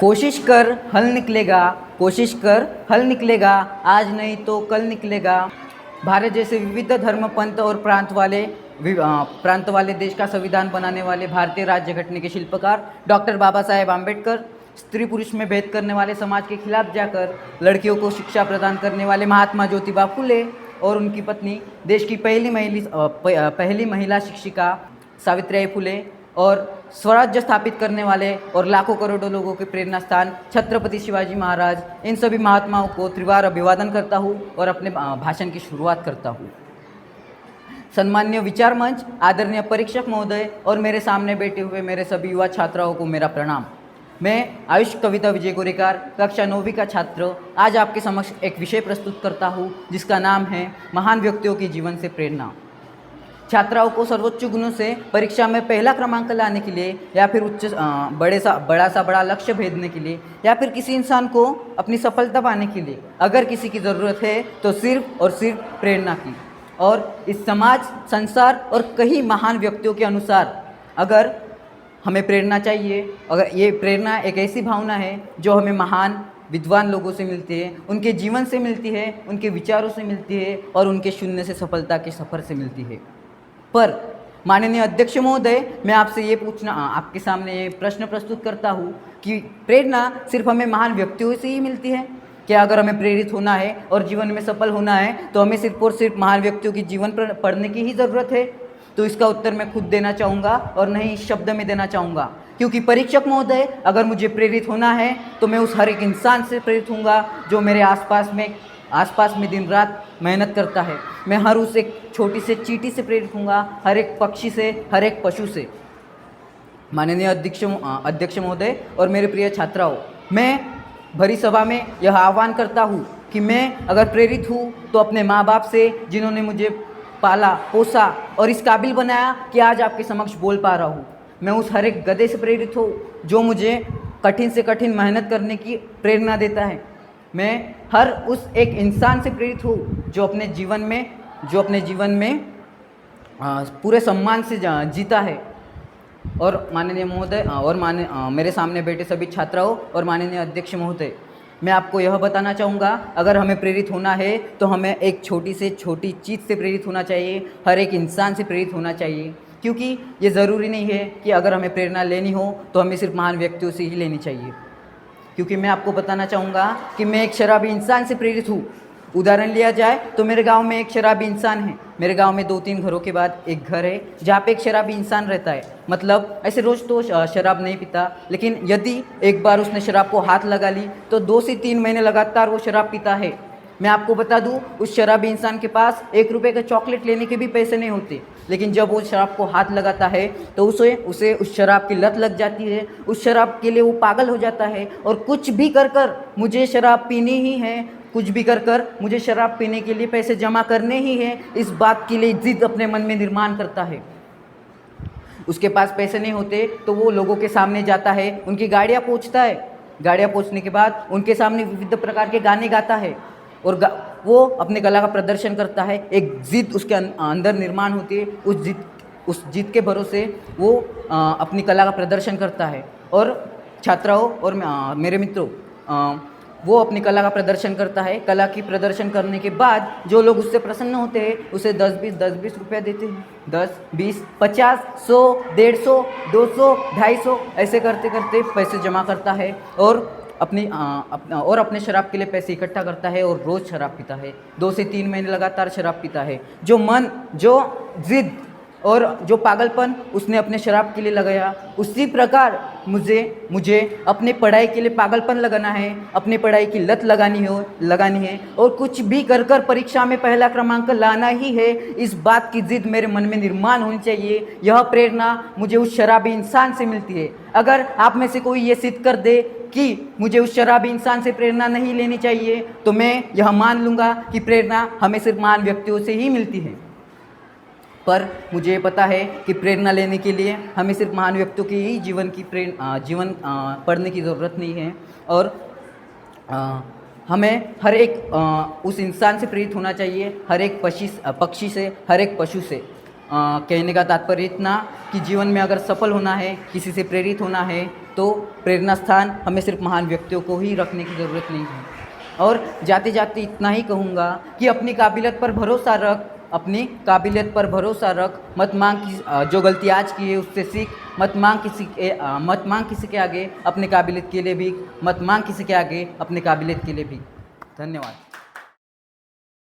कोशिश कर हल निकलेगा, कोशिश कर हल निकलेगा, आज नहीं तो कल निकलेगा। भारत जैसे विविध धर्म, पंथ और प्रांत वाले देश का संविधान बनाने वाले भारतीय राज्य घटने के शिल्पकार डॉक्टर बाबा साहेब आम्बेडकर, स्त्री पुरुष में भेद करने वाले समाज के खिलाफ जाकर लड़कियों को शिक्षा प्रदान करने वाले महात्मा ज्योतिबा फुले और उनकी पत्नी, देश की पहली महिला शिक्षिका सावित्रीबाई फुले और स्वराज्य स्थापित करने वाले और लाखों करोड़ों लोगों के प्रेरणा स्थान छत्रपति शिवाजी महाराज, इन सभी महात्माओं को त्रिवार अभिवादन करता हूँ और अपने भाषण की शुरुआत करता हूँ। सम्मान्य विचार मंच, आदरणीय परीक्षक महोदय और मेरे सामने बैठे हुए मेरे सभी युवा छात्राओं को मेरा प्रणाम। मैं आयुष कविता विजय गोरेकार, कक्षा 9वीं का छात्र, आज आपके समक्ष एक विषय प्रस्तुत करता हूँ जिसका नाम है महान व्यक्तियों के जीवन से प्रेरणा। छात्राओं को सर्वोच्च गुणों से परीक्षा में पहला क्रमांक लाने के लिए या फिर बड़ा लक्ष्य भेदने के लिए या फिर किसी इंसान को अपनी सफलता पाने के लिए अगर किसी की ज़रूरत है तो सिर्फ और सिर्फ प्रेरणा की। और इस समाज, संसार और कई महान व्यक्तियों के अनुसार अगर हमें प्रेरणा चाहिए, अगर ये प्रेरणा एक ऐसी भावना है जो हमें महान विद्वान लोगों से मिलती है, उनके जीवन से मिलती है, उनके विचारों से मिलती है और उनके शून्य से सफलता के सफ़र से मिलती है। पर माननीय अध्यक्ष महोदय, मैं आपके सामने ये प्रश्न प्रस्तुत करता हूँ कि प्रेरणा सिर्फ हमें महान व्यक्तियों से ही मिलती है क्या? अगर हमें प्रेरित होना है और जीवन में सफल होना है तो हमें सिर्फ और सिर्फ महान व्यक्तियों की जीवन पर पढ़ने की ही ज़रूरत है? तो इसका उत्तर मैं खुद देना चाहूँगा और नहीं इस शब्द में देना चाहूँगा, क्योंकि परीक्षक महोदय, अगर मुझे प्रेरित होना है तो मैं उस हर एक इंसान से प्रेरित होऊंगा जो मेरे आसपास में दिन रात मेहनत करता है। मैं हर उस एक छोटी से चींटी से प्रेरित होऊंगा, हर एक पक्षी से, हर एक पशु से। माननीय अध्यक्ष महोदय और मेरे प्रिय छात्राओं, मैं भरी सभा में यह आह्वान करता हूँ कि मैं अगर प्रेरित हूँ तो अपने माँ बाप से, जिन्होंने मुझे पाला पोसा और इस काबिल बनाया कि आज आपके समक्ष बोल पा रहा हूँ। मैं उस हर एक गधे से प्रेरित हूँ जो मुझे कठिन से कठिन मेहनत करने की प्रेरणा देता है। मैं हर उस एक इंसान से प्रेरित हूँ जो अपने जीवन में पूरे सम्मान से जीता है। और माननीय महोदय और मेरे सामने बैठे सभी छात्राओं और माननीय अध्यक्ष महोदय, मैं आपको यह बताना चाहूँगा, अगर हमें प्रेरित होना है तो हमें एक छोटी से छोटी चीज़ से प्रेरित होना चाहिए, हर एक इंसान से प्रेरित होना चाहिए। क्योंकि ये ज़रूरी नहीं है कि अगर हमें प्रेरणा लेनी हो तो हमें सिर्फ महान व्यक्तियों से ही लेनी चाहिए। क्योंकि मैं आपको बताना चाहूँगा कि मैं एक शराबी इंसान से प्रेरित हूँ। उदाहरण लिया जाए तो मेरे गांव में एक शराबी इंसान है। मेरे गांव में 2-3 घरों के बाद एक घर है जहाँ पे एक शराबी इंसान रहता है। मतलब ऐसे रोज़ तो शराब नहीं पीता, लेकिन यदि एक बार उसने शराब को हाथ लगा ली तो 2 से 3 महीने लगातार वो शराब पीता है। मैं आपको बता दूं, उस शराबी इंसान के पास 1 रुपये का चॉकलेट लेने के भी पैसे नहीं होते, लेकिन जब वो शराब को हाथ लगाता है तो उसे उस शराब की लत लग जाती है। उस शराब के लिए वो पागल हो जाता है और कुछ भी कर मुझे शराब पीनी ही है, कुछ भी कर मुझे शराब पीने के लिए पैसे जमा करने ही हैं, इस बात के लिए जिद अपने मन में निर्माण करता है। उसके पास पैसे नहीं होते तो वो लोगों के सामने जाता है, उनकी गाड़ियाँ पोंछता है। गाड़ियाँ पोंछने के बाद उनके सामने विविध प्रकार के गाने गाता है और वो अपने कला का प्रदर्शन करता है। एक जिद उसके अंदर निर्माण होती है, उस जिद के भरोसे वो अपनी कला का प्रदर्शन करता है। और छात्राओं और मेरे मित्रों, वो अपनी कला का प्रदर्शन करता है। कला की प्रदर्शन करने के बाद जो लोग उससे प्रसन्न होते हैं उसे 10-20 रुपया देते हैं। 10, 20, 50, 100, 150, 200, 250 ऐसे करते करते पैसे जमा करता है और अपने शराब के लिए पैसे इकट्ठा करता है और रोज़ शराब पीता है। 2 से 3 महीने लगातार शराब पीता है। जो जिद और जो पागलपन उसने अपने शराब के लिए लगाया, उसी प्रकार मुझे अपने पढ़ाई के लिए पागलपन लगाना है, अपनी पढ़ाई की लत लगानी है और कुछ भी कर परीक्षा में पहला क्रमांक लाना ही है। इस बात की जिद मेरे मन में निर्माण होनी चाहिए। यह प्रेरणा मुझे उस शराबी इंसान से मिलती है। अगर आप में से कोई ये सिद्ध कर दे कि मुझे उस शराबी इंसान से प्रेरणा नहीं लेनी चाहिए तो मैं यह मान लूँगा कि प्रेरणा हमें सिर्फ महान व्यक्तियों से ही मिलती है। पर मुझे पता है कि प्रेरणा लेने के लिए हमें सिर्फ महान व्यक्तियों के ही जीवन पढ़ने की ज़रूरत नहीं है। और हमें हर एक उस इंसान से प्रेरित होना चाहिए, हर एक पक्षी से, हर एक पशु से। कहने का तात्पर्य इतना कि जीवन में अगर सफल होना है, किसी से प्रेरित होना है, तो प्रेरणा स्थान हमें सिर्फ महान व्यक्तियों को ही रखने की ज़रूरत नहीं है। और जाते जाते इतना ही कहूँगा कि अपनी काबिलियत पर भरोसा रख, अपनी काबिलियत पर भरोसा रख, मत मांग जो गलती आज की है उससे सीख, मत मांग किसी के आगे अपने काबिलियत के लिए भी, मत मांग किसी के आगे अपने काबिलियत के लिए भी। धन्यवाद।